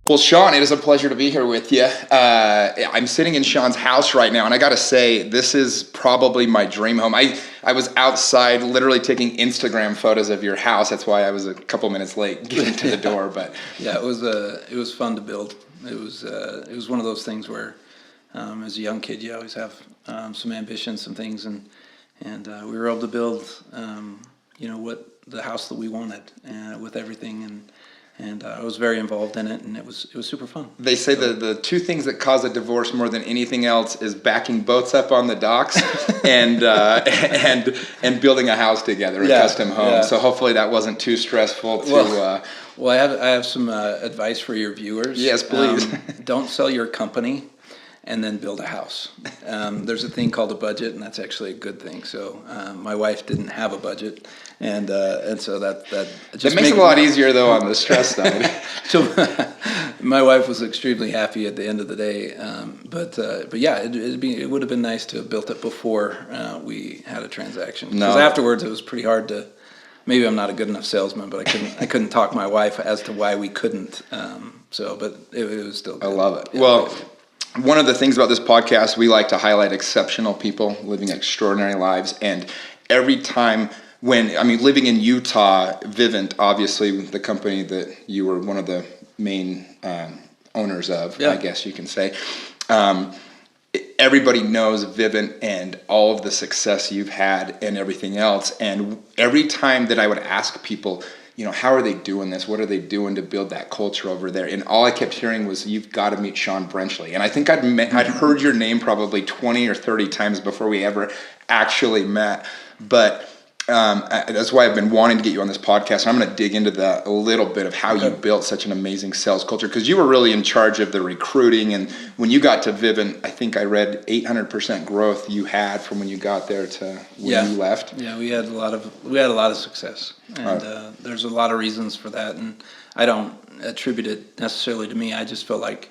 Well, Shawn, it is a pleasure to be here with you. I'm sitting in Shawn's house right now, and I got to say, this is probably my dream home. I was outside literally taking Instagram photos of your house. That's why I was a couple minutes late getting to the door. But yeah, it was fun to build. It was one of those things where, as a young kid, you always have some ambitions, some things, and we were able to build, what the house that we wanted with everything, and I was very involved in it, and it was super fun. They say the two things that cause a divorce more than anything else is backing boats up on the docks and building a house together, a custom home. Yeah. So hopefully that wasn't too stressful to. Well, I have some advice for your viewers. Yes, please. Don't sell your company and then build a house. There's a thing called a budget, and that's actually a good thing. So my wife didn't have a budget, and so that just makes it a lot easier though on the stress side. So my wife was extremely happy at the end of the day. But yeah, it would have been nice to have built it before we had a transaction. Because afterwards it was pretty hard to. Maybe I'm not a good enough salesman, but I couldn't talk my wife as to why we couldn't. But it was still good. I love it. Yeah, well. One of the things about this podcast, we like to highlight exceptional people living extraordinary lives. And every time living in Utah, Vivint, obviously the company that you were one of the main owners of, I guess you can say. Everybody knows Vivint and all of the success you've had and everything else. And every time that I would ask people, how are they doing this? What are they doing to build that culture over there? And all I kept hearing was, you've got to meet Shawn Brenchley. And I think I'd heard your name probably 20 or 30 times before we ever actually met. But that's why I've been wanting to get you on this podcast. I'm going to dig into a little bit of how you built such an amazing sales culture, because you were really in charge of the recruiting. And when you got to Vivint, I think I read 800% growth you had from when you got there to when you left. Yeah, we had a lot of success, and there's a lot of reasons for that. And I don't attribute it necessarily to me. I just felt like,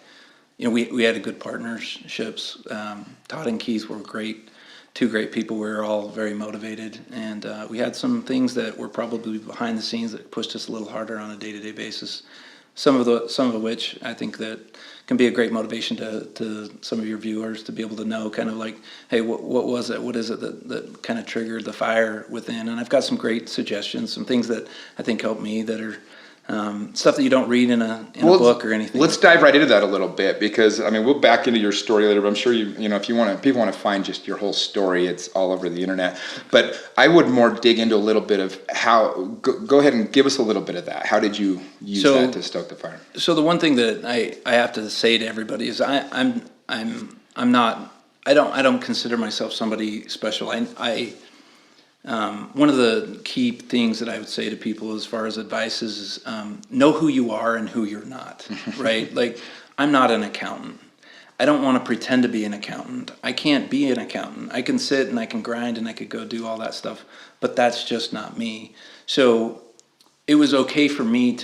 we had a good partnerships. Todd and Keith were great. Two great people. We were all very motivated, and we had some things that were probably behind the scenes that pushed us a little harder on a day-to-day basis. Some of which I think that can be a great motivation to some of your viewers to be able to know, kind of like, hey, what was it? What is it that kind of triggered the fire within? And I've got some great suggestions, some things that I think help me that are stuff that you don't read in a book or anything. Let's dive right into that a little bit, because we'll back into your story later, but I'm sure if people want to find just your whole story, it's all over the internet. But I would more dig into a little bit of how. Go ahead and give us a little bit of that. How did you use that to stoke the fire? So the one thing that I have to say to everybody is I don't consider myself somebody special. One of the key things that I would say to people as far as advice is know who you are and who you're not, right? Like, I'm not an accountant. I don't want to pretend to be an accountant. I can't be an accountant. I can sit and I can grind and I could go do all that stuff, but that's just not me. So it was okay for me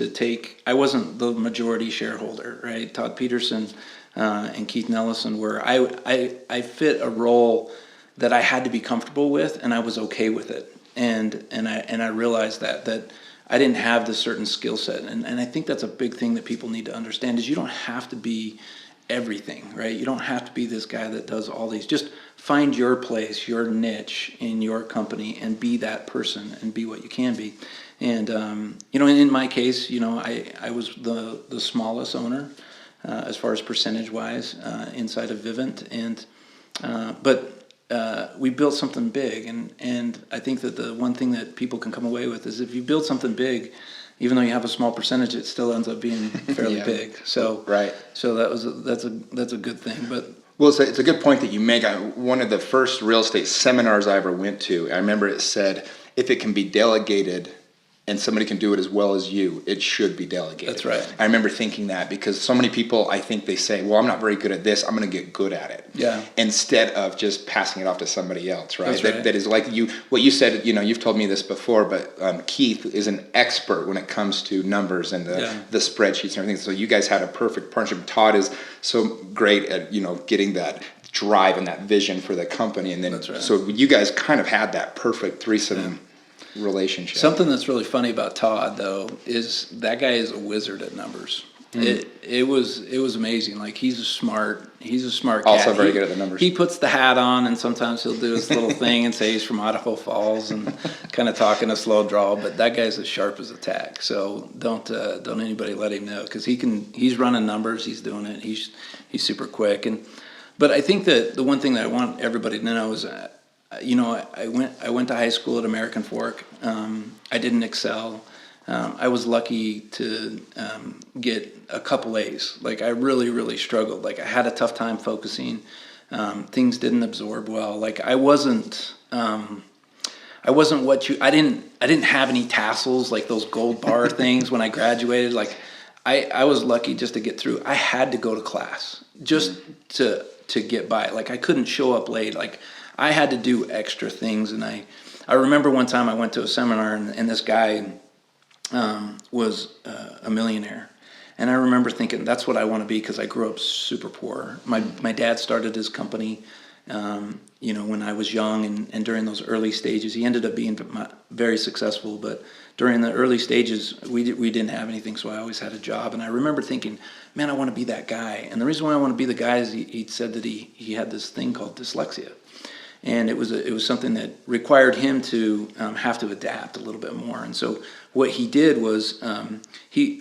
I wasn't the majority shareholder, right? Todd Pederson and Keith Nellesen were. I fit a role that I had to be comfortable with, and I was okay with it. And I realized that I didn't have this certain skill set. And I think that's a big thing that people need to understand is you don't have to be everything, right? You don't have to be this guy that does all these. Just find your place, your niche in your company, and be that person and be what you can be. And, in my case, I was the smallest owner as far as percentage-wise inside of Vivint. But we built something big, and I think that the one thing that people can come away with is if you build something big, even though you have a small percentage, it still ends up being fairly big. So So that's a good thing. But it's a good point that you make. One of the first real estate seminars I ever went to, I remember it said, if it can be delegated and somebody can do it as well as you, it should be delegated. That's right. I remember thinking that, because so many people, I think they say, well, I'm not very good at this, I'm going to get good at it. Yeah. Instead of just passing it off to somebody else, right? That's right. That is like what you said, you've told me this before, but Keith is an expert when it comes to numbers and the spreadsheets and everything. So you guys had a perfect partnership. Todd is so great at, getting that drive and that vision for the company. And then, That's right. So you guys kind of had that perfect threesome relationship. Something that's really funny about Todd, though, is that guy is a wizard at numbers. It was amazing. Like he's a smart cat. Also very good at the numbers. He puts the hat on, and sometimes he'll do his little thing and say he's from Idaho Falls and kind of talk in a slow drawl. But that guy's as sharp as a tack. So don't anybody let him know, because he's running numbers. He's doing it. He's super quick. But I think that the one thing that I want everybody to know is, I went to high school at American Fork. I didn't excel. I was lucky to get a couple A's. Like I really, really struggled. Like I had a tough time focusing. Things didn't absorb well. Like I wasn't what I didn't have any tassels, like those gold bar things when I graduated. Like I was lucky just to get through. I had to go to class just to get by. Like I couldn't show up late. Like I had to do extra things. And I remember one time I went to a seminar, and this guy was a millionaire. And I remember thinking, that's what I want to be, because I grew up super poor. My dad started his company, when I was young, and during those early stages, he ended up being very successful. But during the early stages, we didn't have anything, so I always had a job. And I remember thinking, man, I want to be that guy. And the reason why I want to be the guy is he said that he had this thing called dyslexia. And it was something that required him to have to adapt a little bit more. And so what he did was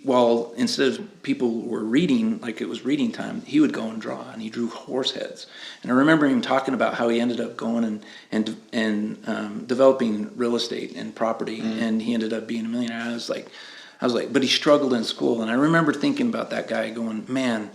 while instead of people were reading, like it was reading time, he would go and draw, and he drew horse heads. And I remember him talking about how he ended up going and developing real estate and property, and he ended up being a millionaire. I was like, but he struggled in school. And I remember thinking about that guy, going, man,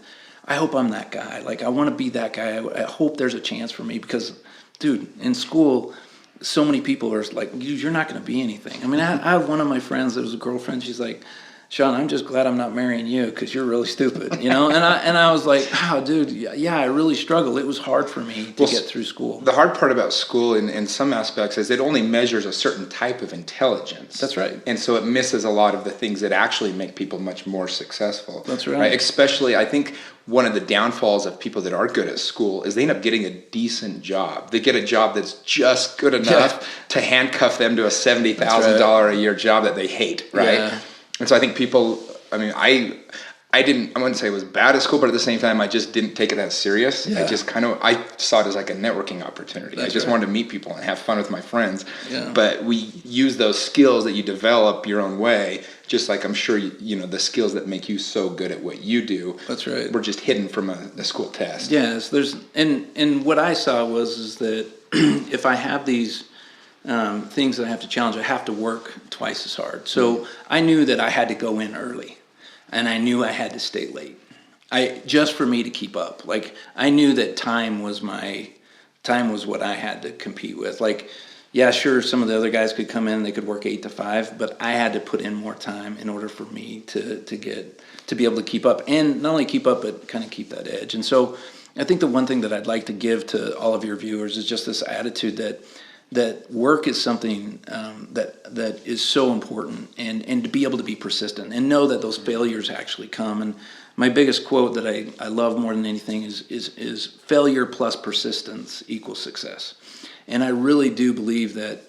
I hope I'm that guy. Like I want to be that guy. I hope there's a chance for me, because dude, in school, so many people are like, you're not going to be anything. I mean, I had one of my friends that was a girlfriend. She's like, Shawn, I'm just glad I'm not marrying you, because you're really stupid, And I was like, oh, dude, yeah, I really struggled. It was hard for me to get through school. The hard part about school in some aspects is it only measures a certain type of intelligence. That's right. And so it misses a lot of the things that actually make people much more successful. That's right. Especially, I think one of the downfalls of people that are good at school is they end up getting a decent job. They get a job that's just good enough to handcuff them to a $70,000 a year job that they hate, right? Yeah. And so I think people, I mean, I wouldn't say it was bad at school, but at the same time, I just didn't take it that serious. Yeah. I saw it as like a networking opportunity. I just wanted to meet people and have fun with my friends. Yeah. But we use those skills that you develop your own way, just like I'm sure, the skills that make you so good at what you do. That's right. Were just hidden from a school test. Yes, and what I saw is that if I have these things that I have to challenge, I have to work twice as hard. So I knew that I had to go in early, and I knew I had to stay late. Just for me to keep up. Like I knew that time was what I had to compete with. Like, yeah, sure, some of the other guys could come in, they could work 8 to 5, but I had to put in more time in order for me to be able to keep up, and not only keep up, but kind of keep that edge. And so I think the one thing that I'd like to give to all of your viewers is just this attitude that work is something that is so important, and to be able to be persistent and know that those failures actually come. And my biggest quote that I love more than anything is failure plus persistence equals success. And I really do believe that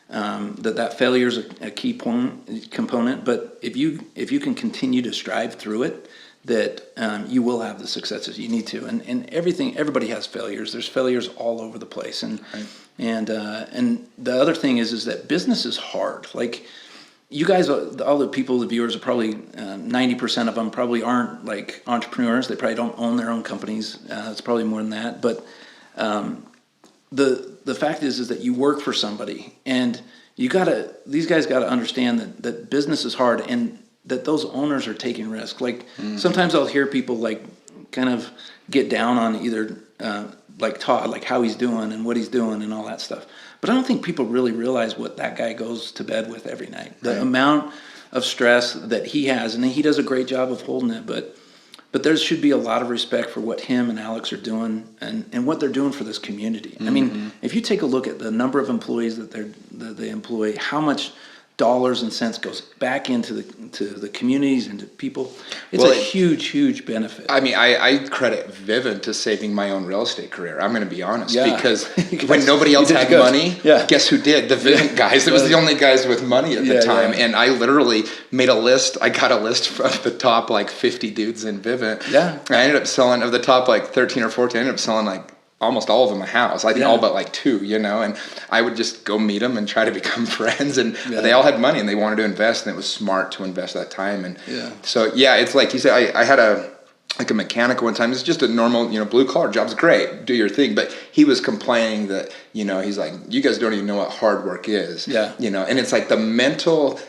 that failure is a key component. But if you can continue to strive through it, that you will have the successes you need to. And everybody has failures. There's failures all over the place. And the other thing is that business is hard. Like you guys, all the people, the viewers are probably 90% of them probably aren't like entrepreneurs. They probably don't own their own companies. It's probably more than that. But the fact is that you work for somebody, and these guys gotta understand that business is hard, and that those owners are taking risk. Like sometimes I'll hear people like kind of get down on either like Todd, like how he's doing and what he's doing and all that stuff. But I don't think people really realize what that guy goes to bed with every night. The amount of stress that he has, and he does a great job of holding it, but there should be a lot of respect for what him and Alex are doing and what they're doing for this community. I mean, if you take a look at the number of employees that they employ, how much dollars and cents goes back into the communities and to people. It's Well, a huge benefit. I mean, I credit Vivint to saving my own real estate career. I'm going to be honest, Yeah. because when nobody else had money, guess who did? The Vivint guys. It was the only guys with money at the time. And I literally made a list. I got a list of the top like 50 dudes in Vivint. Yeah. I ended up selling, of the top like 13 or 14, I ended up selling like almost all of them a house. I think all but like 2, you know, and I would just go meet them and try to become friends, and they all had money and they wanted to invest, and it was smart to invest that time. And so, it's like you said, I had a mechanic one time. It's just a normal, you know, blue collar job's great, do your thing. But he was complaining that, you know, he's like, you guys don't even know what hard work is, you know, and it's like the mental,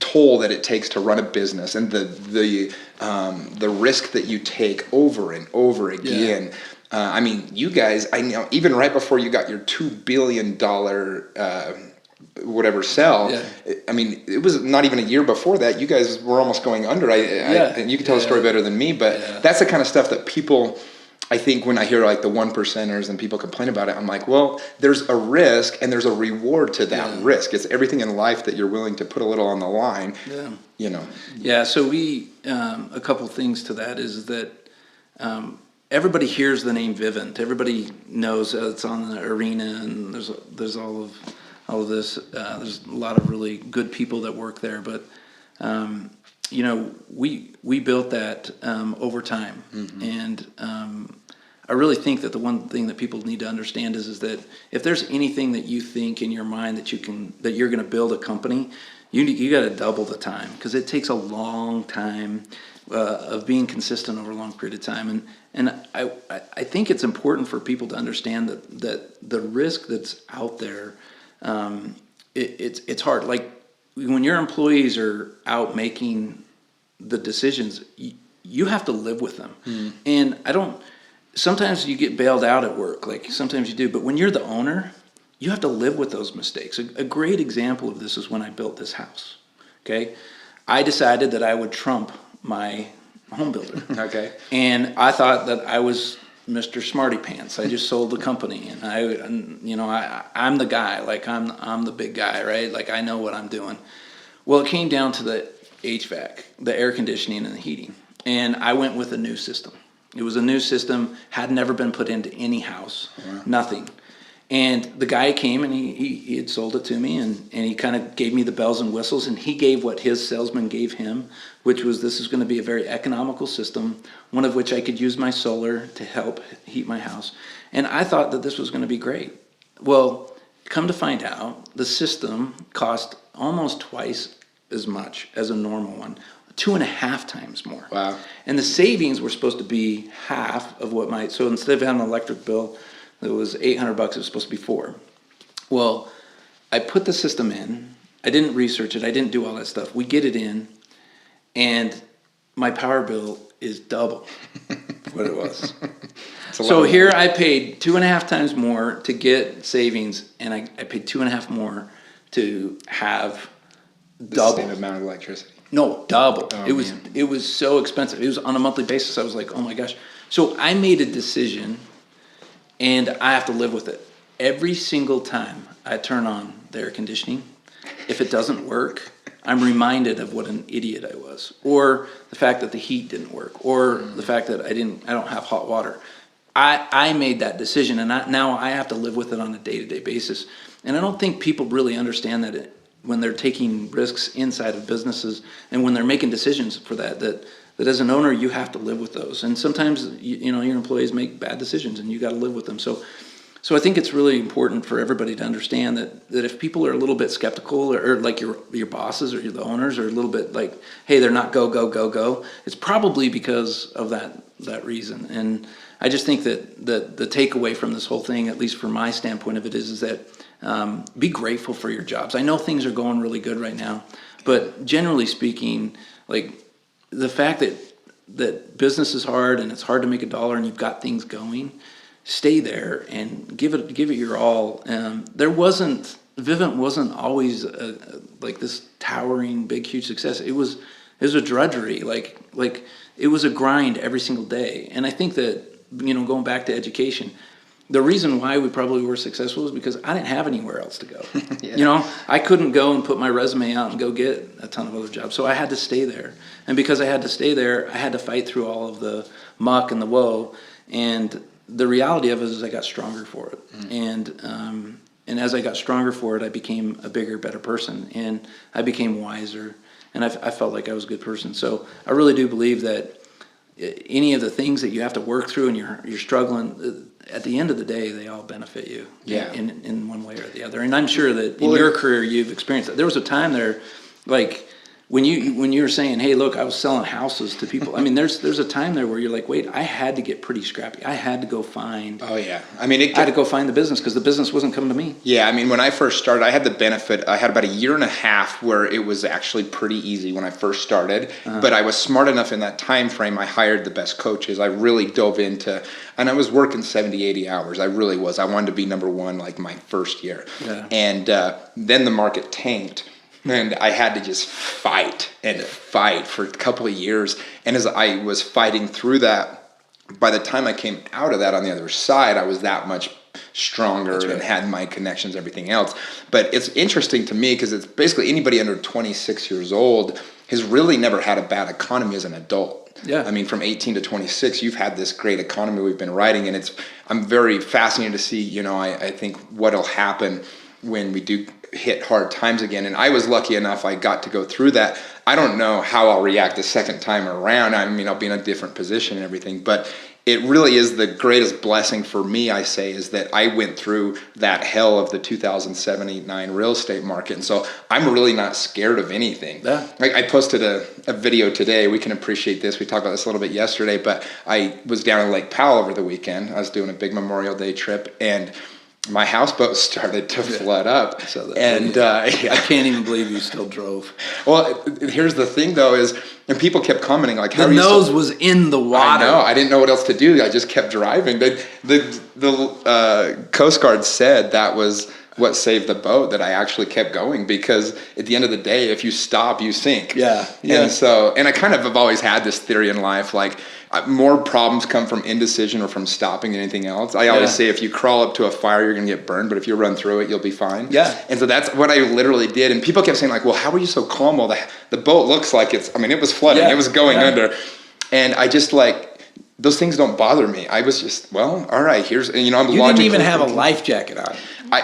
toll that it takes to run a business, and the risk that you take over and over again. I mean, you guys, I know, even right before you got your $2 billion whatever sell, I mean, it was not even a year before that. You guys were almost going under. And you can tell the story better than me, but that's the kind of stuff that people, I think when I hear like the 1%ers and people complain about it, I'm like, well, there's a risk and there's a reward to that risk. It's everything in life that you're willing to put a little on the line, you know. Yeah, so we, a couple things to that is that everybody hears the name Vivint. Everybody knows it's on the arena, and there's all of this. There's a lot of really good people that work there, but you know, we built that over time, and I really think that the one thing that people need to understand is that if there's anything that you think in your mind that you're going to build a company, you got to double the time, because it takes a long time of being consistent over a long period of time, and I think it's important for people to understand that the risk that's out there, it's hard. Like when your employees are out making the decisions, you have to live with them. And sometimes you get bailed out at work, like sometimes you do, but when you're the owner, you have to live with those mistakes. A great example of this is when I built this house. Okay, I decided that I would trump my home builder. Okay. And I thought that I was Mr. Smarty Pants. I just sold the company, and I'm the guy. Like I'm the big guy, right? Like I know what I'm doing. Well, it came down to the HVAC, the air conditioning and the heating, and I went with a new system. It was a new system, had never been put into any house, nothing. And the guy came and he had sold it to me, and he kind of gave me the bells and whistles, and he gave what his salesman gave him, which was this is going to be a very economical system, one of which I could use my solar to help heat my house. And I thought that this was going to be great. Well, come to find out, the system cost almost twice as much as a normal one, 2.5 times more. Wow. And the savings were supposed to be half of what so instead of having an electric bill that was $800, it was supposed to be $400. Well, I put the system in. I didn't research it. I didn't do all that stuff. We get it in, and my power bill is double what it was. So here I paid 2.5 times more to get savings, and I paid 2.5 more to have double. The same amount of electricity. No, double. Oh, it was so expensive. It was on a monthly basis. I was like, oh my gosh. So I made a decision, and I have to live with it. Every single time I turn on the air conditioning, if it doesn't work, I'm reminded of what an idiot I was, or the fact that the heat didn't work, or the fact that I don't have hot water. I made that decision, and now I have to live with it on a day-to-day basis. And I don't think people really understand that when they're taking risks inside of businesses and when they're making decisions for that as an owner, you have to live with those. And sometimes, you know, your employees make bad decisions, and you got to live with them. So I think it's really important for everybody to understand that if people are a little bit skeptical, or like your bosses or the owners are a little bit like, hey, they're not go, it's probably because of that reason. And I just think that the takeaway from this whole thing, at least from my standpoint of it, is that be grateful for your jobs. I know things are going really good right now, but generally speaking, like the fact that business is hard and it's hard to make a dollar and you've got things going, stay there and give it your all. Vivint wasn't always like this towering, big, huge success. It was a drudgery, like it was a grind every single day. And I think that, you know, going back to education, the reason why we probably were successful is because I didn't have anywhere else to go. Yeah. You know, I couldn't go and put my resume out and go get a ton of other jobs. So I had to stay there. And because I had to stay there, I had to fight through all of the muck and the woe. And the reality of it is I got stronger for it. And as I got stronger for it, I became a bigger, better person. And I became wiser. And I felt like I was a good person. So I really do believe that any of the things that you have to work through and you're struggling, at the end of the day, they all benefit you in one way or the other. And I'm sure that in your career, you've experienced that. There was a time there, like when you were saying, hey, look, I was selling houses to people. I mean, there's a time there where you're like, wait, I had to get pretty scrappy. I had to go find. Oh yeah, I mean, I had to go find the business because the business wasn't coming to me. Yeah, I mean, when I first started, I had the benefit. I had about a year and a half where it was actually pretty easy when I first started. But I was smart enough in that time frame. I hired the best coaches. I really dove into, and I was working 70, 80 hours. I really was. I wanted to be number one like my first year. Yeah. And then the market tanked. And I had to just fight for a couple of years. And as I was fighting through that, by the time I came out of that on the other side, I was that much stronger and had my connections, everything else. But it's interesting to me because it's basically anybody under 26 years old has really never had a bad economy as an adult. Yeah. I mean, from 18 to 26, you've had this great economy we've been riding. And I'm very fascinated to see, I think what'll happen when we do hit hard times again. And I was lucky enough, I got to go through that. I don't know how I'll react the second time around. I mean, I'll be in a different position and everything, but it really is the greatest blessing for me, I say, is that I went through that hell of the 2007, 8, 9 real estate market. And so I'm really not scared of anything. Yeah. Like I posted a video today. We can appreciate this. We talked about this a little bit yesterday, but I was down in Lake Powell over the weekend. I was doing a big Memorial Day trip, and my houseboat started to flood up. And I can't even believe you still drove. Well, here's the thing though and people kept commenting like, how the nose was in the water. I know, I didn't know what else to do. I just kept driving. The Coast Guard said that was what saved the boat, that I actually kept going, because at the end of the day, if you stop, you sink. Yeah. And I kind of have always had this theory in life, like more problems come from indecision or from stopping than anything else. I always say if you crawl up to a fire, you're going to get burned, but if you run through it, you'll be fine. Yeah. And so that's what I literally did. And people kept saying like, well, how were you so calm? Well, the boat looks like it was flooding. Yeah. It was going under. And I just those things don't bother me. I was just, well, all right, I'm logically. You didn't even have a life jacket on.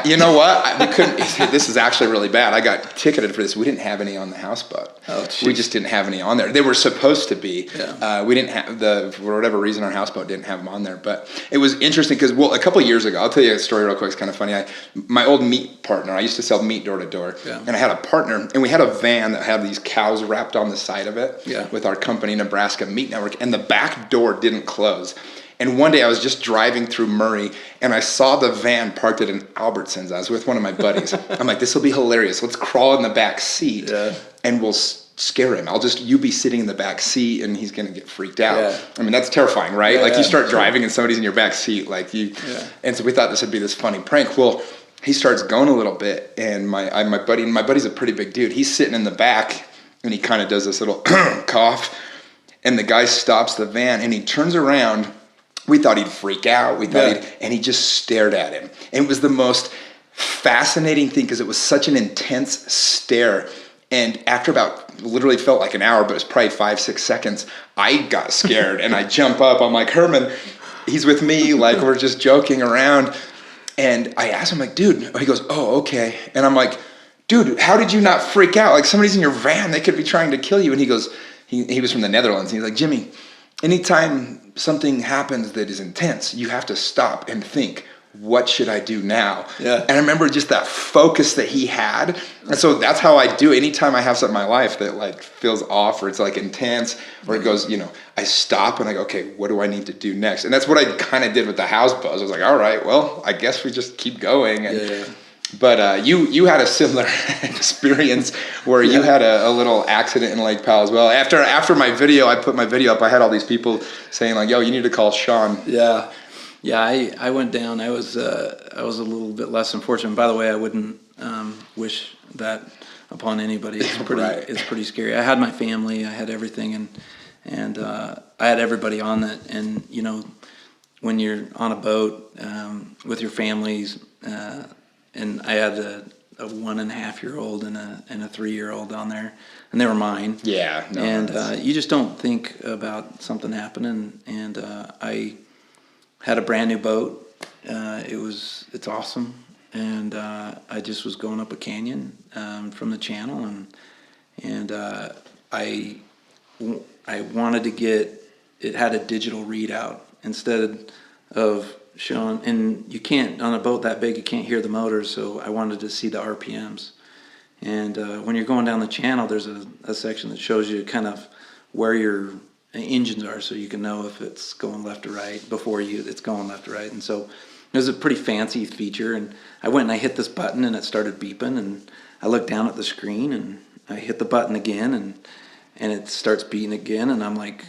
You know what? We couldn't. This is actually really bad. I got ticketed for this. We didn't have any on the houseboat. Oh, geez. We just didn't have any on there. They were supposed to be. Yeah. We didn't have for whatever reason, our houseboat didn't have them on there. But it was interesting because, a couple of years ago, I'll tell you a story real quick. It's kind of funny. My old meat partner, I used to sell meat door to door, and I had a partner, and we had a van that had these cows wrapped on the side of it with our company, Nebraska Meat Network, and the back door didn't close. And one day I was just driving through Murray, and I saw the van parked at an Albertsons. I was with one of my buddies. I'm like, this will be hilarious. Let's crawl in the back seat, and we'll scare him. You be sitting in the back seat, and he's going to get freaked out. Yeah. I mean, that's terrifying, right? You start driving, and somebody's in your back seat. And so we thought this would be this funny prank. Well, he starts going a little bit, and my buddy's a pretty big dude. He's sitting in the back, and he kind of does this little cough, and the guy stops the van, and he turns around. We thought he'd freak out. And he just stared at him. And it was the most fascinating thing because it was such an intense stare. And after literally felt like an hour, but it was probably 5-6 seconds, I got scared and I jump up. I'm like, Herman, he's with me. We're just joking around. And I asked him, dude, he goes, oh, okay. And I'm like, dude, how did you not freak out? Somebody's in your van. They could be trying to kill you. And he goes, he was from the Netherlands. He's like, Jimmy, anytime something happens that is intense, you have to stop and think, what should I do now? Yeah. And I remember just that focus that he had. And so that's how I do. Anytime I have something in my life that feels off or it's intense or it goes, I stop and I go, okay, what do I need to do next? And that's what I kind of did with the houseboat. I was like, all right, well, I guess we just keep going. And, But you had a similar experience where you had a little accident in Lake Powell as well. After my video, I put my video up. I had all these people saying yo, you need to call Shawn. Yeah. I went down. I was a little bit less than fortunate. By the way, I wouldn't wish that upon anybody. It's pretty. Right. It's pretty scary. I had my family. I had everything, and I had everybody on that. And when you're on a boat with your families, and I had a 1.5-year-old and a 3-year-old on there, and they were mine. Yeah, no, and you just don't think about something happening. And I had a brand new boat. It's awesome, and I just was going up a canyon from the channel, and I wanted to get. It had a digital readout instead of showing, and you can't, on a boat that big, you can't hear the motors, so I wanted to see the RPMs. And when you're going down the channel, there's a section that shows you kind of where your engines are, so you can know if it's going left or right before it's going left or right. And so it was a pretty fancy feature, and I went and I hit this button, and it started beeping, and I looked down at the screen, and I hit the button again, and it starts beating again, and I'm like,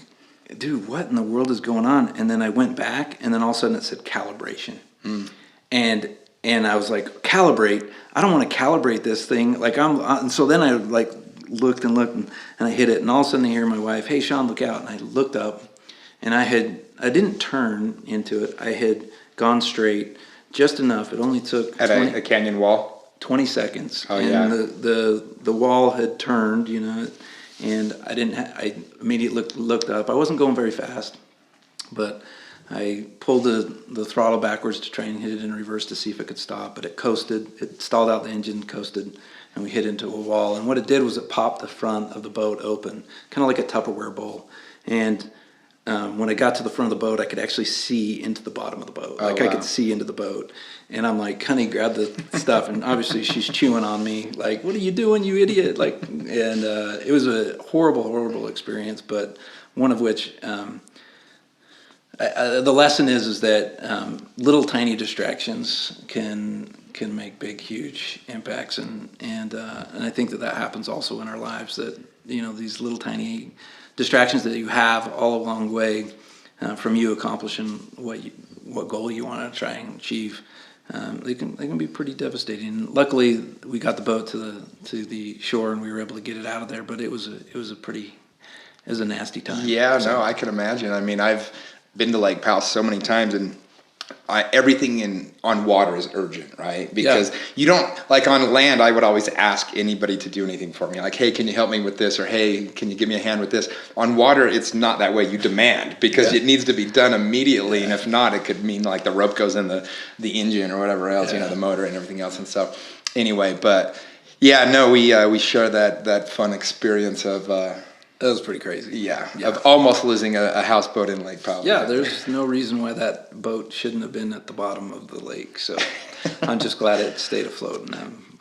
dude, what in the world is going on? And then I went back, and then all of a sudden it said calibration. And I was like, calibrate? I don't want to calibrate this thing. And so then I looked and I hit it, and all of a sudden I hear my wife, hey, Shawn, look out. And I looked up, and I didn't turn into it. I had gone straight just enough. It only took at a canyon wall. 20 seconds. Oh, and yeah. The wall had turned, and I immediately looked up. I wasn't going very fast, but I pulled the throttle backwards to try and hit it in reverse to see if it could stop, but it coasted. It stalled out the engine, coasted, and we hit into a wall. And what it did was it popped the front of the boat open, kind of like a Tupperware bowl. And when I got to the front of the boat, I could actually see into the bottom of the boat. Oh, I wow. could see into the boat. And I'm like, honey, grab the stuff. And obviously she's chewing on me, like, what are you doing, you idiot? And it was a horrible, horrible experience, but one of which, the lesson is that little tiny distractions can make big, huge impacts. And I think that happens also in our lives, that, these little tiny distractions that you have all along the way from you accomplishing what goal you want to try and achieve, they can be pretty devastating. Luckily, we got the boat to the shore, and we were able to get it out of there. But it was a nasty time. Yeah, so. No, I can imagine. I mean, I've been to Lake Powell so many times, and everything on water is urgent, right? Because you don't, like on land, I would always ask anybody to do anything for me. Like, hey, can you help me with this? Or, hey, can you give me a hand with this? On water, it's not that way. You demand, because it needs to be done immediately. Yeah. And if not, it could mean like the rope goes in the engine or whatever else, the motor and everything else. And so anyway, but yeah, no, we share that fun experience of, that was pretty crazy. Yeah, of almost losing a houseboat in Lake Powell. Yeah, there's no reason why that boat shouldn't have been at the bottom of the lake. So I'm just glad it stayed afloat, and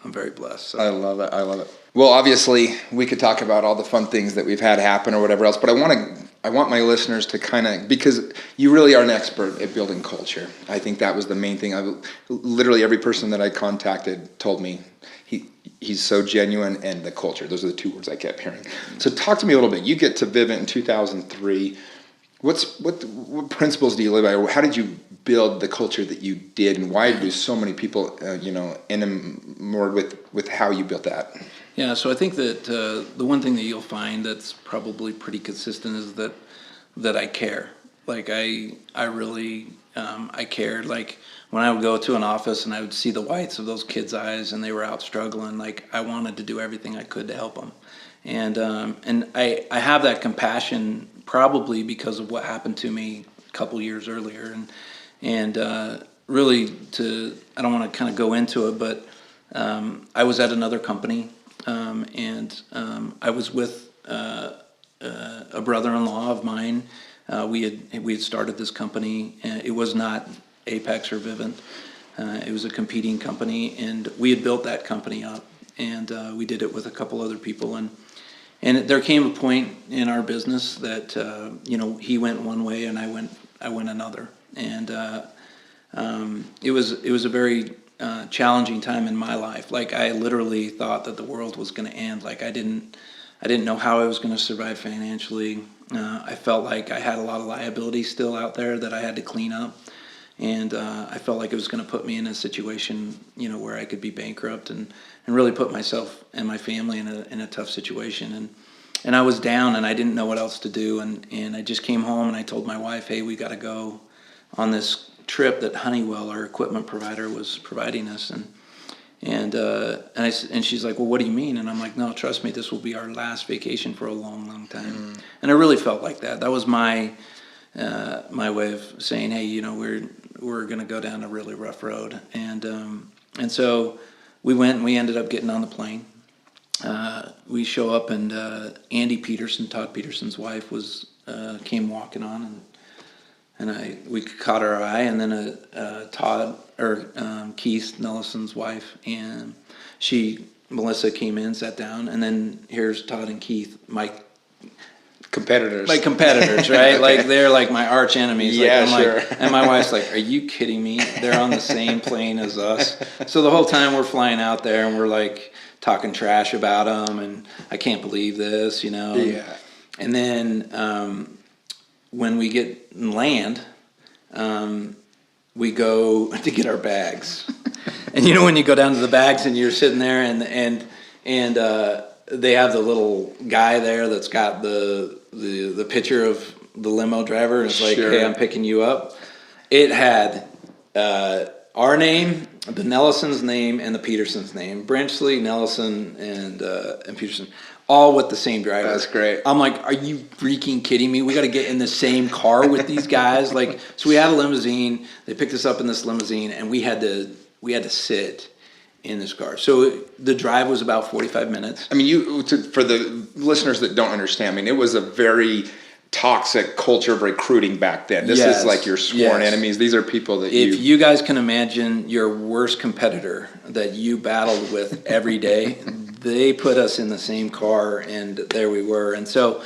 I'm very blessed. So. I love it. Well, obviously, we could talk about all the fun things that we've had happen or whatever else, but I want my listeners to kind of, because you really are an expert at building culture. I think that was the main thing. Literally every person that I contacted told me he's so genuine, and the culture. Those are the two words I kept hearing. So talk to me a little bit. You get to Vivint in 2003. What principles do you live by? How did you build the culture that you did, and why do so many people, enamored with how you built that? Yeah, so I think that the one thing that you'll find that's probably pretty consistent is that I care. Like I really I cared. Like when I would go to an office and I would see the whites of those kids' eyes and they were out struggling, like I wanted to do everything I could to help them. And I have that compassion probably because of what happened to me a couple years earlier. And really I don't want to kind of go into it, but I was at another company, and I was with a brother-in-law of mine. We had started this company. It was not APX or Vivint. It was a competing company, and we had built that company up, and we did it with a couple other people. And there came a point in our business that he went one way and I went another, and it was a very challenging time in my life. Like I literally thought that the world was going to end. Like I didn't know how I was going to survive financially. I felt like I had a lot of liability still out there that I had to clean up, and I felt like it was going to put me in a situation, where I could be bankrupt and really put myself and my family in a tough situation. And I was down and I didn't know what else to do. And I just came home and I told my wife, hey, we got to go. on this trip that Honeywell, our equipment provider, was providing us, and she's like, well, what do you mean? And I'm like, no, trust me, this will be our last vacation for a long, long time. And I really felt like that. That was my way of saying, hey, you know, we're going to go down a really rough road. And so we went and we ended up getting on the plane. We show up and Andy Pederson, Todd Pederson's wife, came walking on, and we caught her eye, and then Keith Nellesen's wife, and Melissa came in, sat down, and then here's Todd and Keith, my competitors, right? Okay. Like they're like my arch enemies. Yeah, sure. And my wife's like, "Are you kidding me? They're on the same plane as us." So the whole time we're flying out there, and we're like talking trash about them, and I can't believe this, you know. Yeah. And then when we get land, we go to get our bags. And you know when you go down to the bags and you're sitting there and they have the little guy there that's got the picture of the limo driver, and it's like, Sure. hey, I'm picking you up. It had our name, the Nellesen's name, and the Pederson's name. Brenchley, Nellesen, and Pederson, all with the same driver. That's great. I'm like, are you freaking kidding me? We got to get in the same car with these guys. So we had a limousine. They picked us up in this limousine, and we had to sit in this car. So the drive was about 45 minutes. I mean, for the listeners that don't understand, I mean, it was a very toxic culture of recruiting back then. This is like your sworn enemies. These are people that if you guys can imagine your worst competitor that you battled with every day, they put us in the same car, and there we were. And so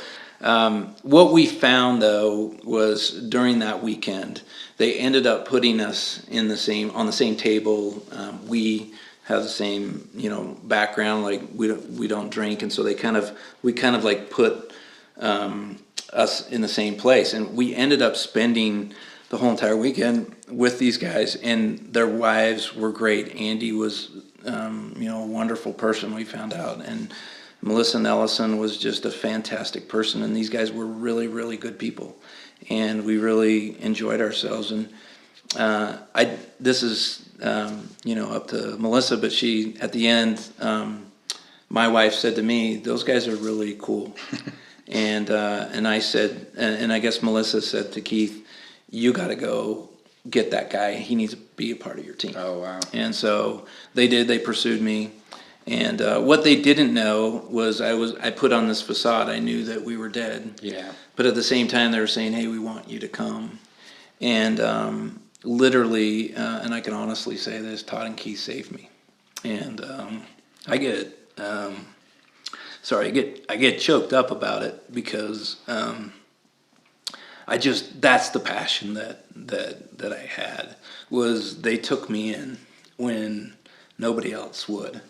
what we found, though, was during that weekend, they ended up putting us on the same table. We have the same, you know, background. Like we don't drink, and so we kind of like put us in the same place, and we ended up spending the whole entire weekend with these guys, and their wives were great. Andy was, a wonderful person, we found out, and Melissa Nellesen was just a fantastic person, and these guys were really, really good people, and we really enjoyed ourselves. And this is up to Melissa, but she, at the end, my wife said to me, "Those guys are really cool." And I said, and I guess Melissa said to Keith, "You got to go get that guy. He needs to be a part of your team." Oh, wow. And so they did. They pursued me. And what they didn't know was I put on this facade. I knew that we were dead. Yeah. But at the same time, they were saying, "Hey, we want you to come." And literally, and I can honestly say this, Todd and Keith saved me. And I get choked up about it because that's the passion that I had, was they took me in when nobody else would.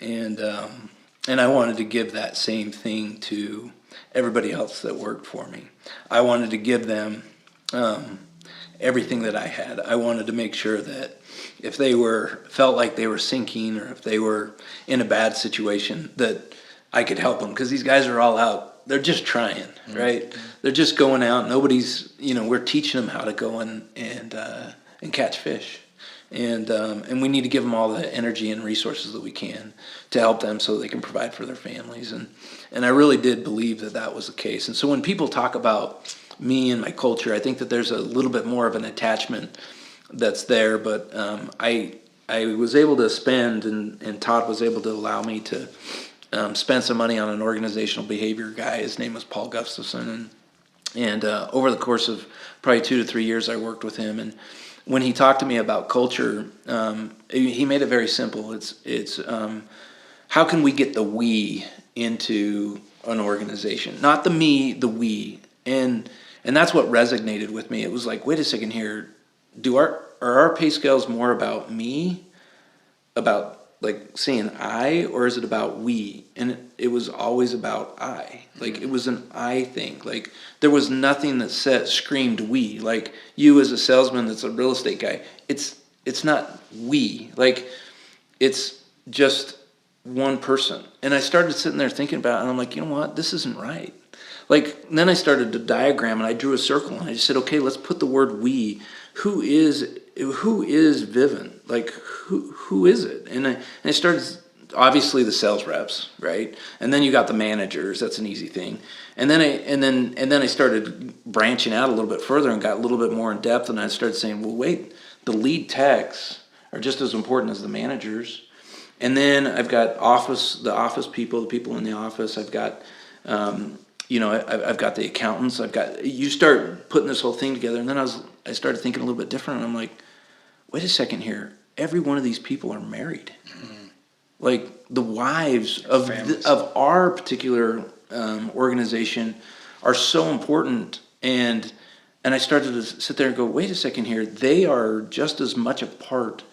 And I wanted to give that same thing to everybody else that worked for me. I wanted to give them everything that I had. I wanted to make sure that if they felt like they were sinking, or if they were in a bad situation, that I could help them, because these guys are all out. They're just trying, right? They're just going out. Nobody's, we're teaching them how to go and catch fish. And we need to give them all the energy and resources that we can to help them so they can provide for their families. And I really did believe that was the case. And so when people talk about me and my culture, I think that there's a little bit more of an attachment that's there. But I was able to spend, and Todd was able to allow me to spend some money on an organizational behavior guy. His name was Paul Gustafson. And over the course of probably 2 to 3 years, I worked with him. And when he talked to me about culture, he made it very simple. It's how can we get the we into an organization? Not the me, the we. And that's what resonated with me. It was like, wait a second here. Are our pay scales more about me, about like saying I, or is it about we? And it was always about I. Like, it was an I thing. Like, there was nothing that screamed we. Like, you as a salesman that's a real estate guy, it's not we. Like, it's just one person. And I started sitting there thinking about it, and I'm like, you know what? This isn't right. Like, then I started to diagram, and I drew a circle, and I just said, okay, let's put the word we. who is Vivint? Like, who is it? And I started, obviously the sales reps, right? And then you got the managers. That's an easy thing. And then I started branching out a little bit further and got a little bit more in depth. And I started saying, well, wait, the lead techs are just as important as the managers. And then I've got the office people, the people in the office. I've got, I've got the accountants. You start putting this whole thing together. And then I started thinking a little bit different. And I'm like, wait a second here. Every one of these people are married. Mm-hmm. Like the wives of our particular organization are so important. And I started to sit there and go, wait a second here. They are just as much a part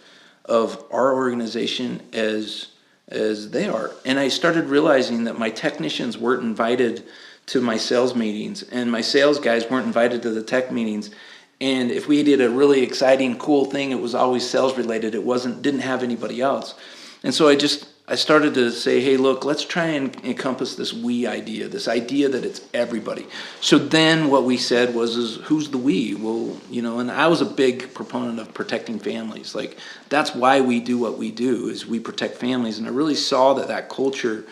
of our organization as they are. And I started realizing that my technicians weren't invited to my sales meetings, and my sales guys weren't invited to the tech meetings. And if we did a really exciting, cool thing, it was always sales related. Didn't have anybody else. And so I started to say, hey, look, let's try and encompass this we idea, this idea that it's everybody. So then what we said is who's the we? Well, and I was a big proponent of protecting families. Like, that's why we do what we do, is we protect families. And I really saw that culture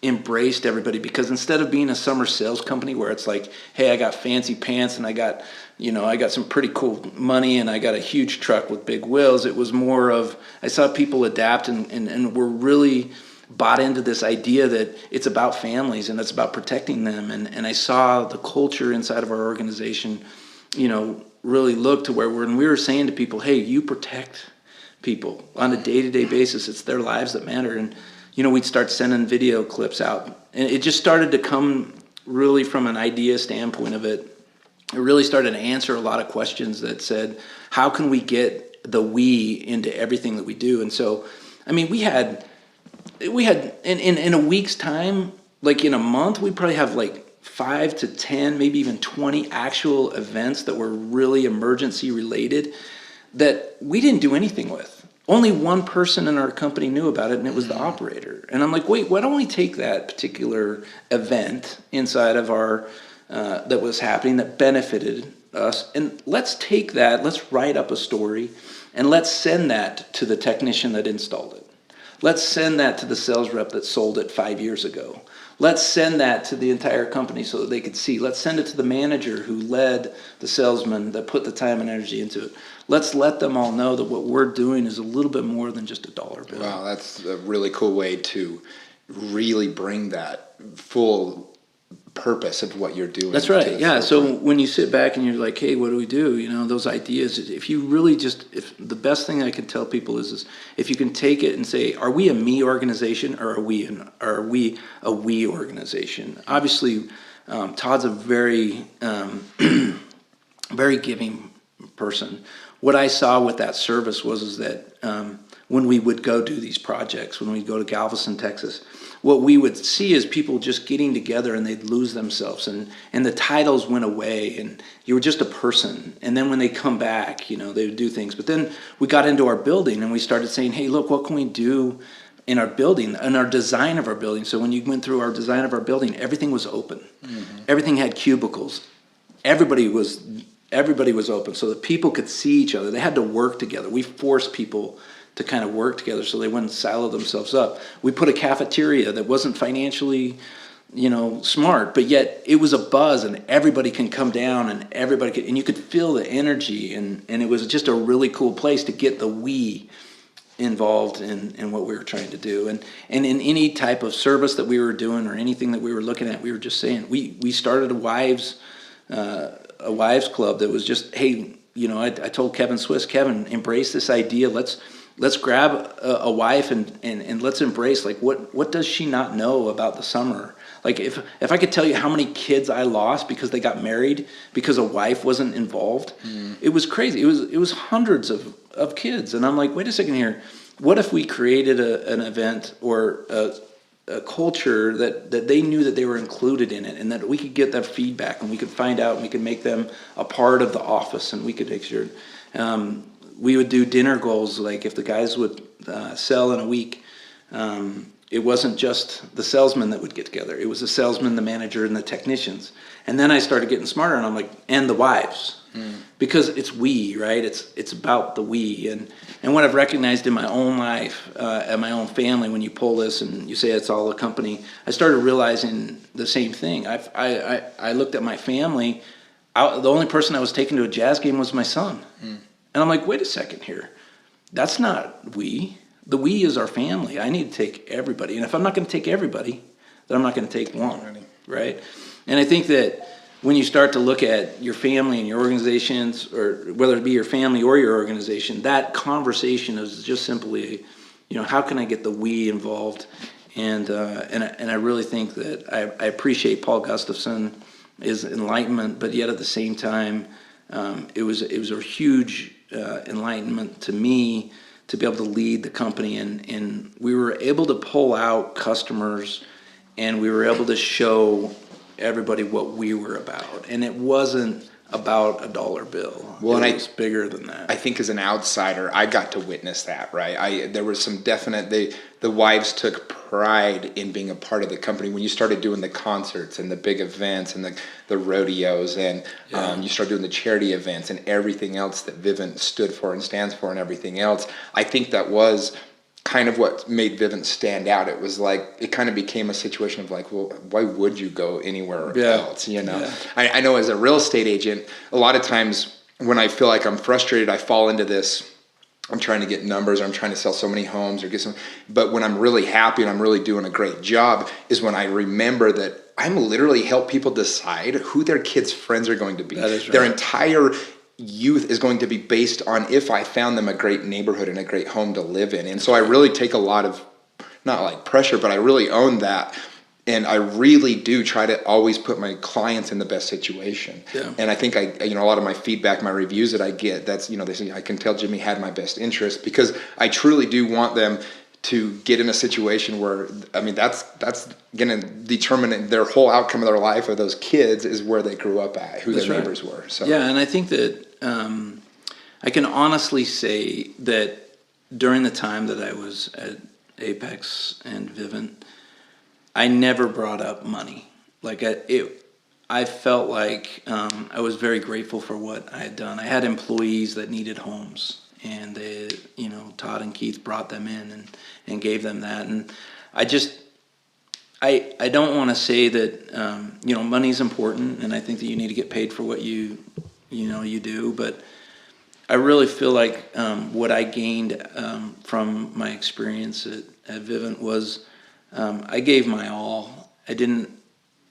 embraced everybody, because instead of being a summer sales company where it's like, hey, I got fancy pants and I got some pretty cool money and I got a huge truck with big wheels, it was more of, I saw people adapt and were really bought into this idea that it's about families and it's about protecting them. And I saw the culture inside of our organization, really look to where when we were saying to people, hey, you protect people on a day-to-day basis, it's their lives that matter. And we'd start sending video clips out. And it just started to come really from an idea standpoint of it. It really started to answer a lot of questions that said, how can we get the we into everything that we do? And so, I mean, we had in a week's time, like in a month, we probably have like 5 to 10, maybe even 20 actual events that were really emergency related that we didn't do anything with. Only one person in our company knew about it, and it was the operator. And I'm like, wait, why don't we take that particular event inside of our that was happening that benefited us, and let's take that, let's write up a story, and let's send that to the technician that installed it. Let's send that to the sales rep that sold it 5 years ago. Let's send that to the entire company so that they could see. Let's send it to the manager who led the salesman that put the time and energy into it. Let's let them all know that what we're doing is a little bit more than just a dollar bill. Wow, that's a really cool way to really bring that full purpose of what you're doing. That's right. Yeah. So when you sit back and you're like, hey, what do we do? Those ideas, if you really if the best thing I can tell people is if you can take it and say, are we a me organization or are we a we organization? Obviously, Todd's a very, very giving person. What I saw with that service was that when we would go do these projects, when we'd go to Galveston, Texas, what we would see is people just getting together and they'd lose themselves, and the titles went away and you were just a person. And then when they come back, they would do things. But then we got into our building and we started saying, hey, look, what can we do in our building and our design of our building? So when you went through our design of our building, everything was open. Mm-hmm. Everything had cubicles. Everybody was open so that people could see each other. They had to work together. We forced people to kind of work together so they wouldn't silo themselves up. We put a cafeteria that wasn't financially, smart, but yet it was a buzz and everybody can come down and and you could feel the energy, and it was just a really cool place to get the we involved in what we were trying to do. And in any type of service that we were doing or anything that we were looking at, we were just saying, we started a wives club that was just, hey, I told Kevin Swiss, Kevin, embrace this idea. Let's grab a wife and let's embrace, like, what does she not know about the summer? Like, if I could tell you how many kids I lost because they got married because a wife wasn't involved, it was crazy. It was hundreds of kids. And I'm like, wait a second here. What if we created an event or a culture that they knew that they were included in it, and that we could get that feedback and we could find out and we could make them a part of the office, and we could make sure. We would do dinner goals, like if the guys would sell in a week, it wasn't just the salesman that would get together. It was the salesman, the manager, and the technicians. And then I started getting smarter, and I'm like, and the wives. Because it's we, right? It's about the we. And what I've recognized in my own life, and my own family, when you pull this and you say it's all a company, I started realizing the same thing. I looked at my family. The only person I was taking to a jazz game was my son. And I'm like, wait a second here. That's not we. The we is our family. I need to take everybody. And if I'm not going to take everybody, then I'm not going to take one, right? And I think that when you start to look at your family and your organizations, or whether it be your family or your organization, that conversation is just simply, how can I get the we involved? And I really think that I appreciate Paul Gustafson, his enlightenment, but yet at the same time, it was a huge enlightenment to me to be able to lead the company, and we were able to pull out customers, and we were able to show everybody what we were about, and it wasn't about a dollar bill. Well, it was bigger than that. I think as an outsider, I got to witness that, right? There was some definite, the wives took pride in being a part of the company. When you started doing the concerts and the big events and the rodeos, and you started doing the charity events and everything else that Vivint stood for and stands for and everything else, I think that was kind of what made Vivint stand out. It was like, it kind of became a situation of like, well, why would you go anywhere else? I know as a real estate agent, a lot of times when I feel like I'm frustrated, I fall into this, I'm trying to get numbers, or I'm trying to sell so many homes or get some, but when I'm really happy and I'm really doing a great job is when I remember that I'm literally help people decide who their kids' friends are going to be. That is right. Their entire youth is going to be based on if I found them a great neighborhood and a great home to live in. And so I really take a lot of, not like pressure, but I really own that. And I really do try to always put my clients in the best situation. Yeah. And I think a lot of my feedback, my reviews that I get, that's, they say, I can tell Jimmy had my best interest, because I truly do want them to get in a situation where, that's going to determine their whole outcome of their life, of those kids, is where they grew up at, who their neighbors were. So yeah, and I think that I can honestly say that during the time that I was at APX and Vivint, I never brought up money. Like I felt like I was very grateful for what I had done. I had employees that needed homes, and they, Todd and Keith brought them in and gave them that. And I don't want to say that money's important, and I think that you need to get paid for what you do, but I really feel like what I gained from my experience at Vivint was I gave my all. I didn't,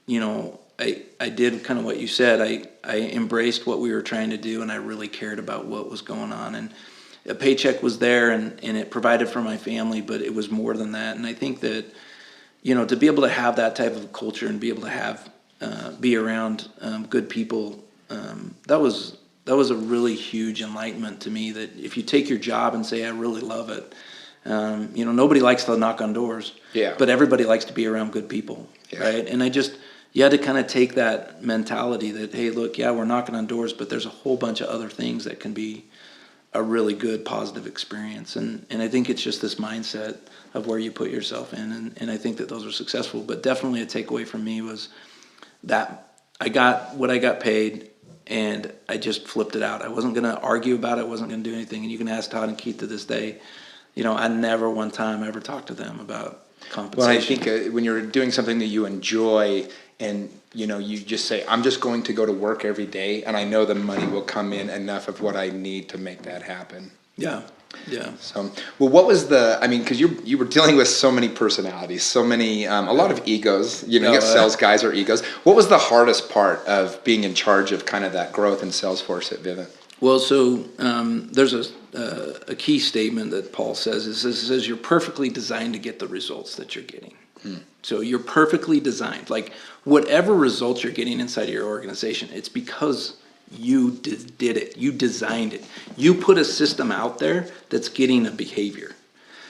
I did kind of what you said. I embraced what we were trying to do, and I really cared about what was going on. And a paycheck was there, and it provided for my family, but it was more than that. And I think that, to be able to have that type of culture and be able to have, be around good people, that was a really huge enlightenment to me, that if you take your job and say, I really love it, nobody likes to knock on doors, but everybody likes to be around good people, right? And you had to kind of take that mentality that, hey, look, we're knocking on doors, but there's a whole bunch of other things that can be a really good, positive experience. And I think it's just this mindset of where you put yourself in, and I think that those are successful. But definitely a takeaway from me was that I got what I got paid, and I just flipped it out. I wasn't going to argue about it. I wasn't going to do anything. And you can ask Todd and Keith to this day. I never one time ever talked to them about compensation. Well, I think when you're doing something that you enjoy, and you just say, I'm just going to go to work every day, and I know the money will come in enough of what I need to make that happen. Yeah. So, well, what was because you were dealing with so many personalities, so many, a lot of egos. You get sales guys or egos. What was the hardest part of being in charge of kind of that growth in Salesforce at Vivint? Well, so there's a key statement that Paul says. It says you're perfectly designed to get the results that you're getting. So you're perfectly designed. Like whatever results you're getting inside of your organization, it's because you did it. You designed it. You put a system out there that's getting a behavior.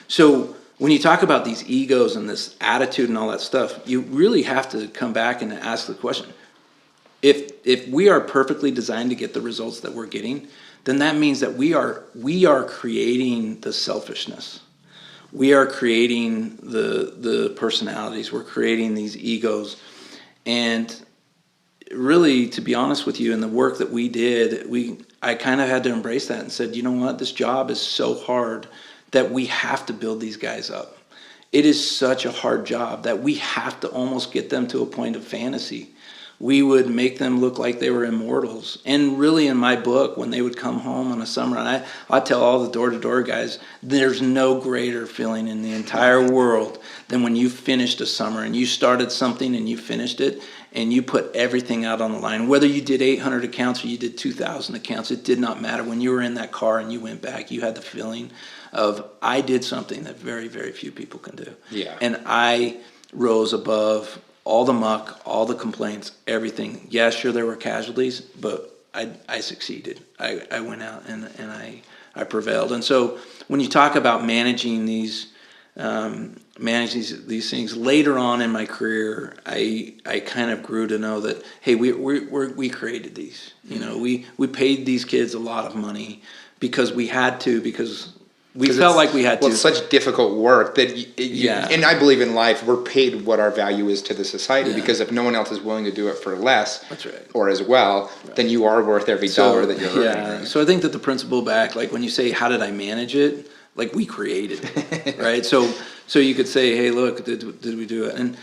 So when you talk about these egos and this attitude and all that stuff, you really have to come back and ask the question. If we are perfectly designed to get the results that we're getting, then that means that we are creating the selfishness. we are creating the personalities. We're creating these egos. And really, to be honest with you, in the work that we did, I kind of had to embrace that and said, you know what, this job is so hard that we have to build these guys up. It is such a hard job that we have to almost get them to a point of fantasy. We would make them look like they were immortals. And really, in my book, when they would come home on a summer, and I tell all the door-to-door guys, there's no greater feeling in the entire world than when you finished a summer and you started something and you finished it and you put everything out on the line. Whether you did 800 accounts or you did 2,000 accounts, it did not matter. When you were in that car and you went back, you had the feeling of, I did something that very, very few people can do. Yeah. And I rose above all the muck, all the complaints, everything. Yeah, sure, there were casualties, but I succeeded. I went out and I prevailed. And so when you talk about managing these things later on in my career, I kind of grew to know that, hey, we created these. You know, we paid these kids a lot of money because we had to, because we felt like we had to. Well, it's such difficult work that and I believe in life, we're paid what our value is to the society, because if no one else is willing to do it for less, that's right, or as well, then you are worth every dollar that you're earning. Right? So I think that the principle back, like when you say, how did I manage it? Like, we created it, right? So you could say, hey, look, did we do it? And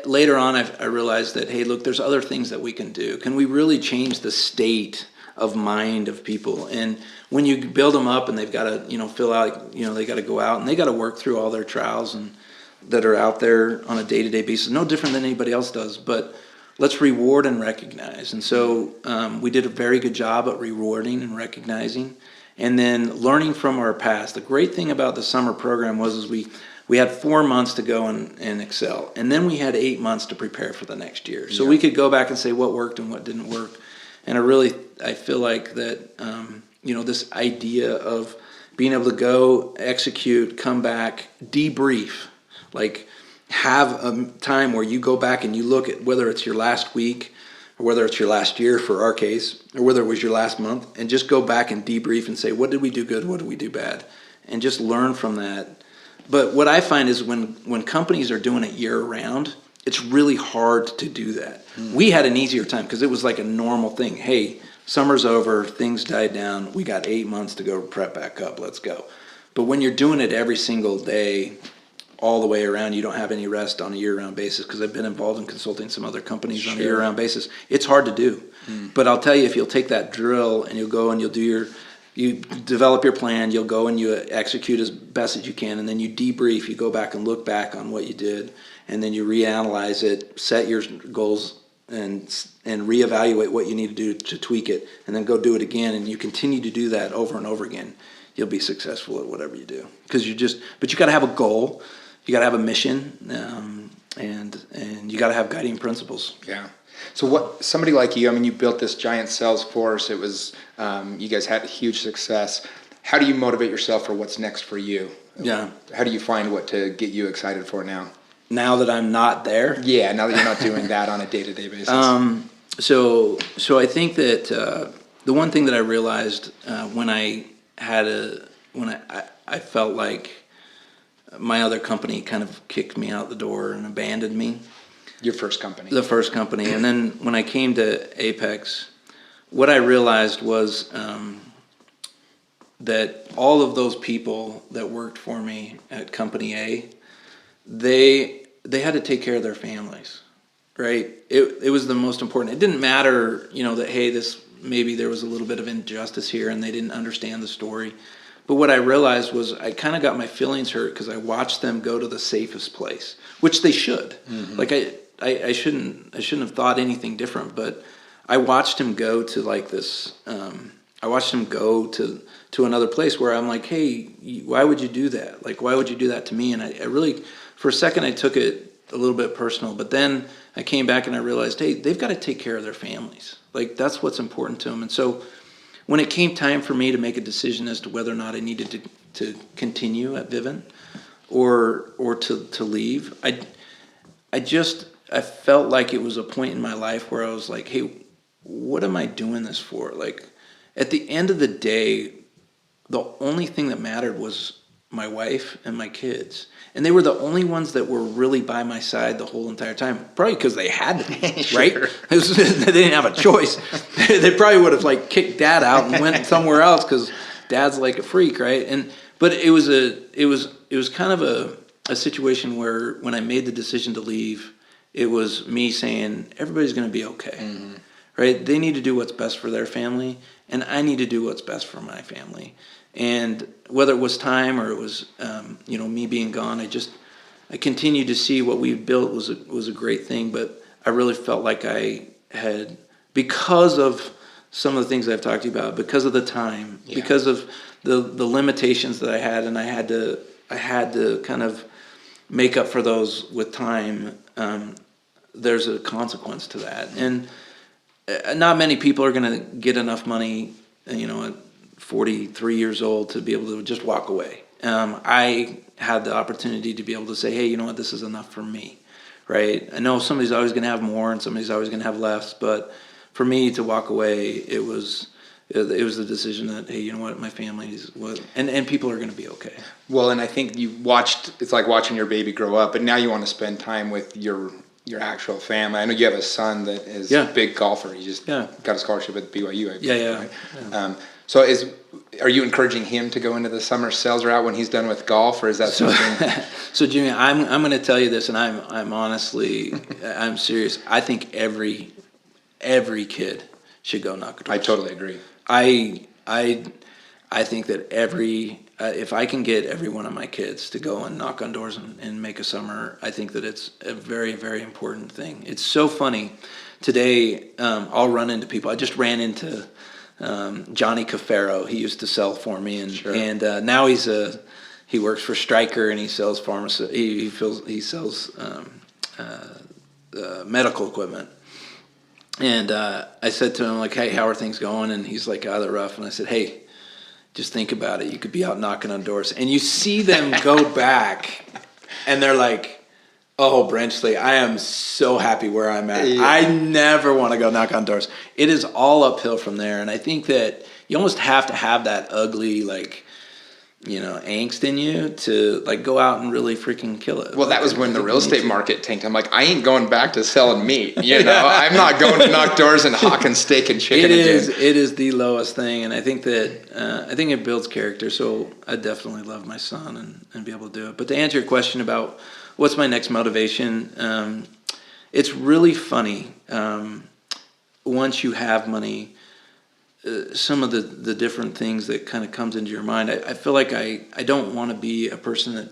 later on, I realized that, hey, look, there's other things that we can do. Can we really change the state of mind of people? And when you build them up and they've got to, fill out, they got to go out and they got to work through all their trials and that are out there on a day-to-day basis, no different than anybody else does, but let's reward and recognize. And so we did a very good job at rewarding and recognizing, and then learning from our past. The great thing about the summer program was we had 4 months to go and excel, and then we had 8 months to prepare for the next year. So we could go back and say what worked and what didn't work. And I feel like that, this idea of being able to go, execute, come back, debrief, like have a time where you go back and you look at whether it's your last week or whether it's your last year for our case, or whether it was your last month, and just go back and debrief and say, what did we do good, what did we do bad, and just learn from that. But what I find is when companies are doing it year round, it's really hard to do that. We had an easier time because it was like a normal thing. Hey, summer's over, things died down, we got 8 months to go prep back up, let's go. But when you're doing it every single day, all the way around, you don't have any rest on a year-round basis, because I've been involved in consulting some other companies on a year-round basis. It's hard to do. But I'll tell you, if you'll take that drill and you'll go and you develop your plan, you'll go and you execute as best as you can, and then you debrief, you go back and look back on what you did, and then you reanalyze it, set your goals, and reevaluate what you need to do to tweak it, and then go do it again, and you continue to do that over and over again. You'll be successful at whatever you do, because but you got to have a goal, you got to have a mission, and you got to have guiding principles. Yeah. So somebody like you, I mean, you built this giant sales force. It was, you guys had huge success. How do you motivate yourself for what's next for you? Yeah. How do you find what to get you excited for now? Now that I'm not there? Yeah, now that you're not doing that on a day-to-day basis. So I think that the one thing that I realized when I felt like my other company kind of kicked me out the door and abandoned me. Your first company. The first company. And then when I came to Apex, what I realized was that all of those people that worked for me at Company A, they had to take care of their families, right? It was the most important. It didn't matter, that, hey, maybe there was a little bit of injustice here and they didn't understand the story. But what I realized was I kind of got my feelings hurt because I watched them go to the safest place, which they should. Mm-hmm. Like I shouldn't have thought anything different, but I watched him go to like this. I watched him go to another place where I'm like, hey, why would you do that? Like, why would you do that to me? And I really, for a second, I took it a little bit personal, but then I came back and I realized, hey, they've got to take care of their families. Like, that's what's important to them. And so when it came time for me to make a decision as to whether or not I needed to continue at Vivint or to leave, I felt like it was a point in my life where I was like, hey, what am I doing this for? Like, at the end of the day, the only thing that mattered was my wife, and my kids. And they were the only ones that were really by my side the whole entire time. Probably because they had to be, Sure. right? They didn't have a choice. They probably would have like kicked Dad out and went somewhere else because Dad's like a freak, right? But it was kind of a situation where when I made the decision to leave, it was me saying everybody's going to be okay, right? They need to do what's best for their family, and I need to do what's best for my family. And whether it was time or it was, me being gone, I continued to see what we built was a great thing. But I really felt like I had, because of some of the things I've talked to you about, because of the time, because of the limitations that I had, and I had to kind of make up for those with time. There's a consequence to that, and not many people are going to get enough money, at 43 years old to be able to just walk away. I had the opportunity to be able to say, hey, you know what, this is enough for me, right? I know somebody's always going to have more and somebody's always going to have less, but for me to walk away, it was the decision that, hey, you know what, my family is what, and people are going to be okay. Well, and I think it's like watching your baby grow up, but now you want to spend time with your actual family. I know you have a son that is a big golfer. He just got a scholarship at BYU. I believe, right? So are you encouraging him to go into the summer sales route when he's done with golf, or is that something? So Jimmy, I'm going to tell you this, and I'm honestly, I'm serious. I think every kid should go knock doors. I totally agree. I think that if I can get every one of my kids to go and knock on doors and make a summer, I think that it's a very, very important thing. It's so funny. Today, I'll run into people. I just ran into Johnny Cafaro. He used to sell for me, and now he works for Stryker, and he sells he sells medical equipment. And I said to him, like, hey, how are things going? And he's like, out of the rough. And I said, hey, just think about it. You could be out knocking on doors. And you see them go back, and they're like, oh, Brenchley, I am so happy where I'm at. Yeah. I never want to go knock on doors. It is all uphill from there. And I think that you almost have to have that ugly, angst in you to go out and really freaking kill it. Well, that was when the real estate market tanked. I'm like, I ain't going back to selling meat. I'm not going to knock doors and hawking steak and chicken. It is the lowest thing, and I think that I think it builds character. So I definitely love my son and be able to do it. But to answer your question about what's my next motivation, it's really funny. Once you have money, some of the different things that kind of comes into your mind. I feel like I don't want to be a person that,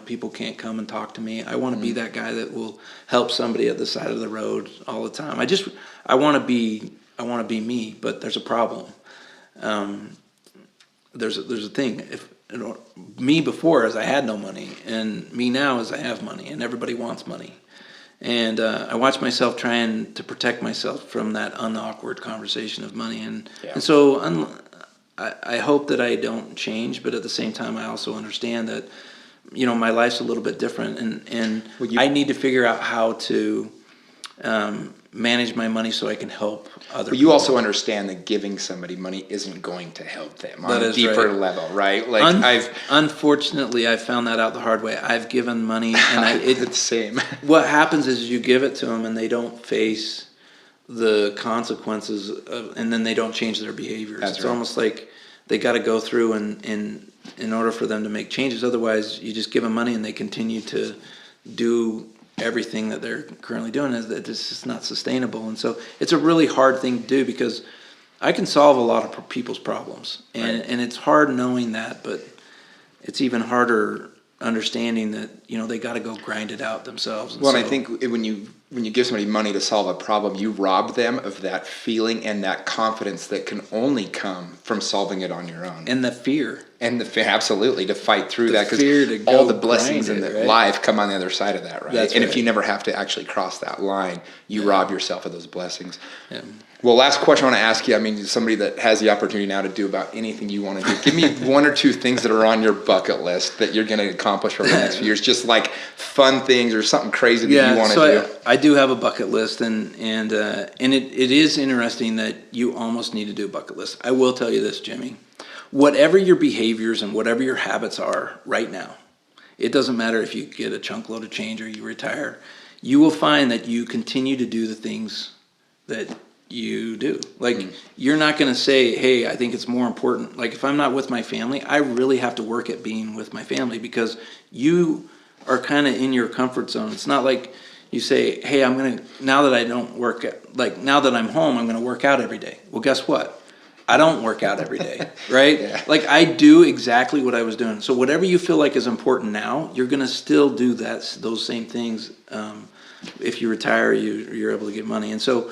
people can't come and talk to me. I want to be that guy that will help somebody at the side of the road all the time. I want to be me, but there's a problem. There's a thing. Me before is I had no money, and me now is I have money, and everybody wants money. And I watch myself trying to protect myself from that unawkward conversation of money. And so I hope that I don't change, but at the same time, I also understand that, my life's a little bit different. And I need to figure out how to manage my money so I can help other people. You also understand that giving somebody money isn't going to help them on a deeper level, right? Unfortunately, I found that out the hard way. I've given money, and it's the same. What happens is you give it to them, and they don't face the consequences, and then they don't change their behaviors. It's almost like they got to go through and in order for them to make changes. Otherwise, you just give them money, and they continue to do everything that they're currently doing. Is that this is not sustainable. And so it's a really hard thing to do, because I can solve a lot of people's problems, and it's hard knowing that, but it's even harder understanding that they got to go grind it out themselves. And I think when you give somebody money to solve a problem, you rob them of that feeling and that confidence that can only come from solving it on your own, and the fear. Absolutely, to fight through that, because all the blessings in life come on the other side of that, right? And if you never have to actually cross that line, you rob yourself of those blessings. Yeah. Well, last question I want to ask you, somebody that has the opportunity now to do about anything you want to do. Give me one or two things that are on your bucket list that you're going to accomplish over the next few years, just like fun things or something crazy that you want to do. I do have a bucket list, and it is interesting that you almost need to do a bucket list. I will tell you this, Jimmy. whatever your behaviors and whatever your habits are right now, it doesn't matter if you get a chunk load of change or you retire, you will find that you continue to do the things that you do. Like, you're not going to say, hey, I think it's more important. Like, if I'm not with my family, I really have to work at being with my family, because you are kind of in your comfort zone. It's not like you say, hey, I'm going to, now that I don't work, now that I'm home, I'm going to work out every day. Well, guess what? I don't work out every day, right? Yeah. Like, I do exactly what I was doing. So whatever you feel like is important now, you're going to still do those same things. If you retire, you're able to get money. And so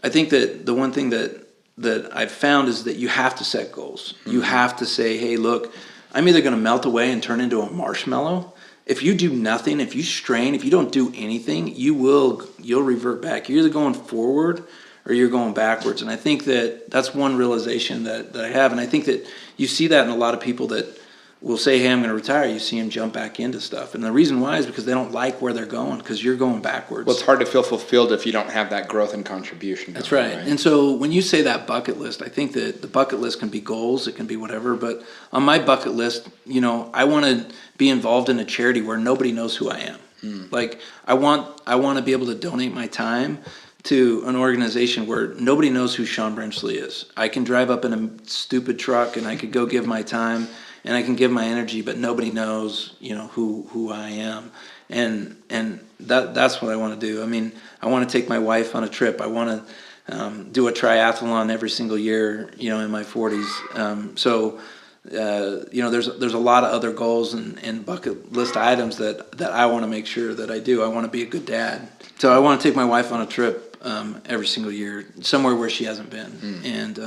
I think that the one thing that I've found is that you have to set goals. You have to say, hey, look, I'm either going to melt away and turn into a marshmallow. If you do nothing, if you strain, if you don't do anything, you'll revert back. You're either going forward or you're going backwards. And I think that that's one realization that I have. And I think that you see that in a lot of people that will say, hey, I'm going to retire. You see them jump back into stuff. And the reason why is because they don't like where they're going, because you're going backwards. Well, it's hard to feel fulfilled if you don't have that growth and contribution. That's right. And so when you say that bucket list, I think that the bucket list can be goals, it can be whatever. But on my bucket list, I want to be involved in a charity where nobody knows who I am. Like, I want to be able to donate my time to an organization where nobody knows who Shawn Brenchley is. I can drive up in a stupid truck and I could go give my time and I can give my energy, but nobody knows, who I am. And that's what I want to do. I mean, I want to take my wife on a trip. I want to do a triathlon every single year, in my 40s. There's a lot of other goals and bucket list items that I want to make sure that I do. I want to be a good dad. So I want to take my wife on a trip every single year, somewhere where she hasn't been. And,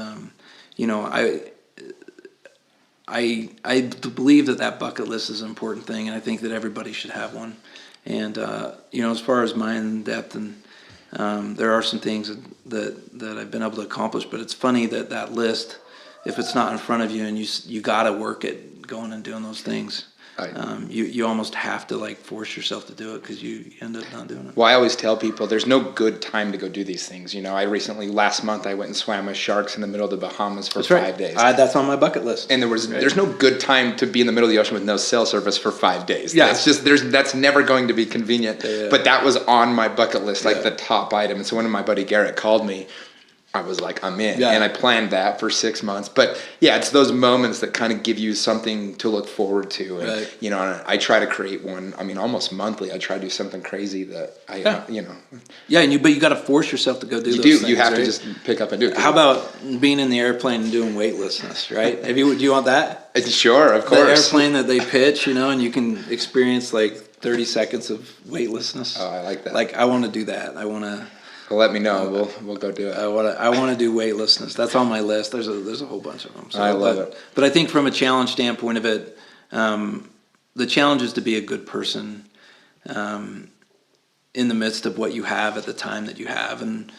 I believe that bucket list is an important thing, and I think that everybody should have one. And, as far as my in-depth, and there are some things that I've been able to accomplish, but it's funny that list, if it's not in front of you and you got to work at going and doing those things, you almost have to force yourself to do it, because you end up not doing it. Well, I always tell people there's no good time to go do these things. Last month I went and swam with sharks in the middle of the Bahamas for 5 days. That's on my bucket list. And there's no good time to be in the middle of the ocean with no cell service for 5 days. Yeah. That's never going to be convenient. Yeah. But that was on my bucket list, the top item. And so when my buddy Garrett called me, I was like, I'm in. Yeah. And I planned that for 6 months. But yeah, it's those moments that kind of give you something to look forward to. And, right. and I try to create one, almost monthly. I try to do something crazy that Yeah, but you got to force yourself to go do those things. You have right? to just pick up and do it. How about being in the airplane and doing weightlessness, right? Do you want that? Sure, of course. The airplane that they pitch, and you can experience 30 seconds of weightlessness. Oh, I like that. I want to do that. I want to. Well, let me know. We'll go do it. I want to do weightlessness. That's on my list. There's a whole bunch of them. So, I love it. But I think from a challenge standpoint of it, the challenge is to be a good person in the midst of what you have at the time that you have. And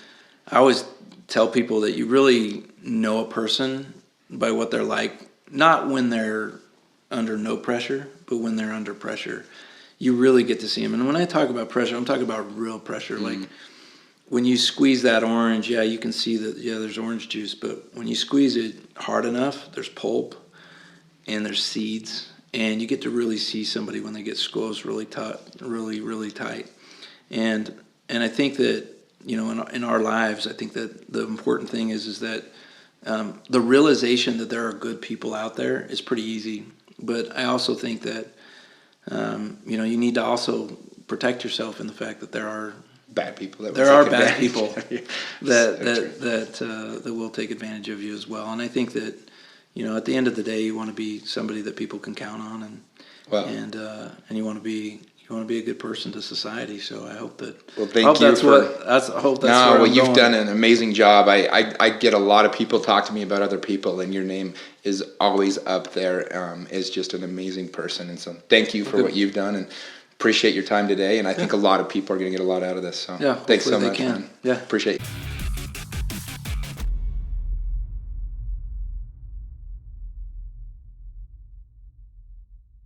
I always tell people that you really know a person by what they're like, not when they're under no pressure, but when they're under pressure. You really get to see them. And when I talk about pressure, I'm talking about real pressure, when you squeeze that orange, you can see that, there's orange juice, but when you squeeze it hard enough, there's pulp and there's seeds, and you get to really see somebody when they get squeezed really tight, really tight. And I think that, in our lives, I think that the important thing is that the realization that there are good people out there is pretty easy. But I also think that, you need to also protect yourself in the fact that there are bad people. There are bad people that will take advantage of you as well. And I think that, at the end of the day, you want to be somebody that people can count on, and you want to be a good person to society. So I hope that. Well, thank you you've going. done an amazing job. I get a lot of people talk to me about other people, and your name is always up there as just an amazing person. And so thank you for what you've done, and appreciate your time today. And I think a lot of people are going to get a lot out of this. So thanks so much, man. Yeah, appreciate it.